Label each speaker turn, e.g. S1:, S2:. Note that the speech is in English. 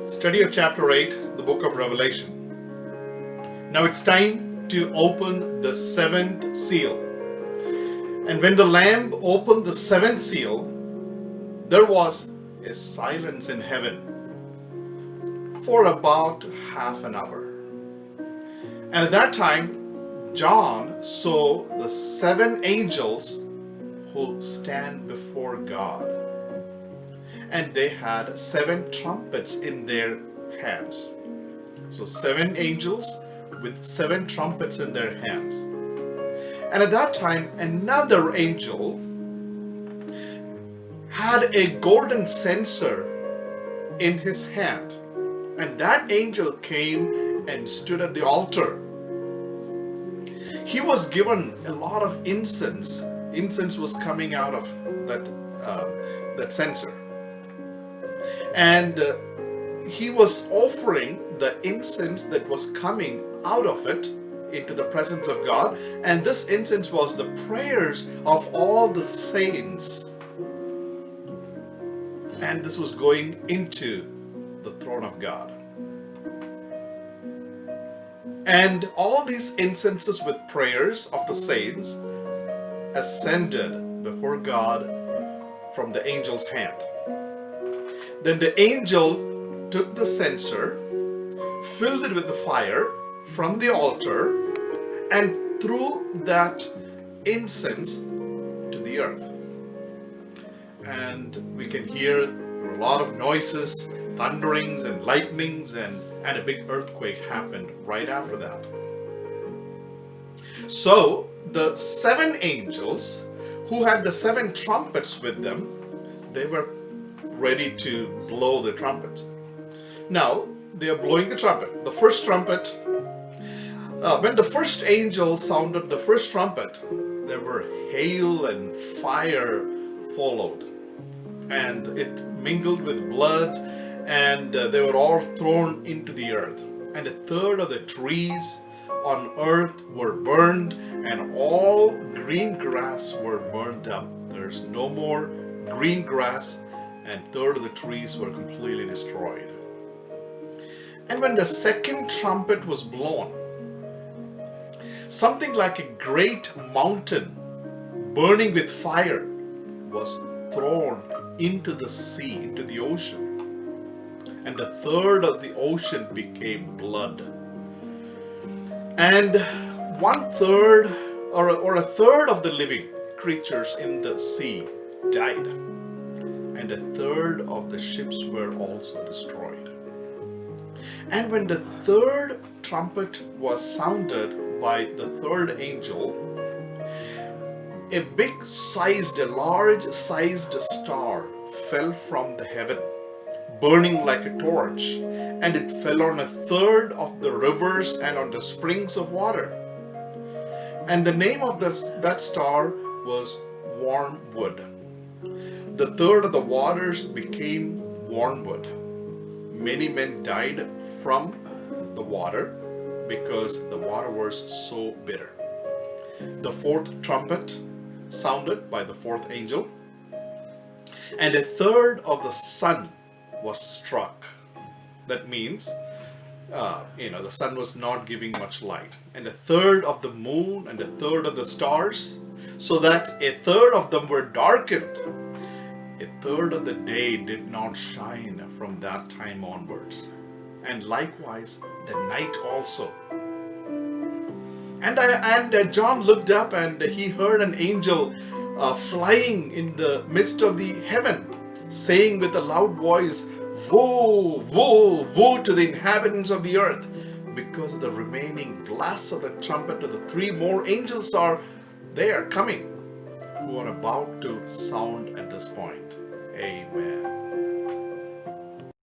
S1: Study of chapter 8, the book of Revelation. Now it's time to open the seventh seal. And when the Lamb opened the seventh seal, there was a silence in heaven for about half an hour. And at that time, John saw the seven angels who stand before God. And they had seven trumpets in their hands. So 7 angels with 7 trumpets in their hands. And at that time, another angel had a golden censer in his hand. And that angel came and stood at the altar. He was given a lot of incense. Incense was coming out of that censer. And he was offering the incense that was coming out of it into the presence of God. And this incense was the prayers of all the saints. And this was going into the throne of God. And all these incenses with prayers of the saints ascended before God from the angel's hand. Then the angel took the censer, filled it with the fire from the altar, and threw that incense to the earth. And we can hear a lot of noises, thunderings and lightnings, and a big earthquake happened right after that. So the 7 angels who had the 7 trumpets with them, they were ready to blow the trumpet. Now they are blowing the trumpet. The first trumpet, when the first angel sounded the first trumpet, there were hail and fire followed, and it mingled with blood, and they were all thrown into the earth. And 1/3 of the trees on earth were burned, and all green grass were burned up. There's no more green grass, and 1/3 of the trees were completely destroyed. And when the second trumpet was blown, something like a great mountain burning with fire was thrown into the sea, into the ocean. And 1/3 of the ocean became blood. And 1/3 or 1/3 of the living creatures in the sea died. And 1/3 of the ships were also destroyed. And when the 3rd trumpet was sounded by the 3rd angel, a large-sized star fell from the heaven, burning like a torch, and it fell on 1/3 of the rivers and on the springs of water. And the name of that star was Wormwood. The 1/3 of the waters became wormwood. Many men died from the water because the water was so bitter. The 4th trumpet sounded by the 4th angel, and 1/3 of the sun was struck. That means, the sun was not giving much light. And 1/3 of the moon and 1/3 of the stars, so that 1/3 of them were darkened. 1/3 of the day did not shine from that time onwards. And likewise, the night also. And John looked up, and he heard an angel flying in the midst of the heaven, saying with a loud voice, "Woe, woe, woe to the inhabitants of the earth, because the remaining blasts of the trumpet of the 3 more angels are there coming, who are about to sound at this point." Amen.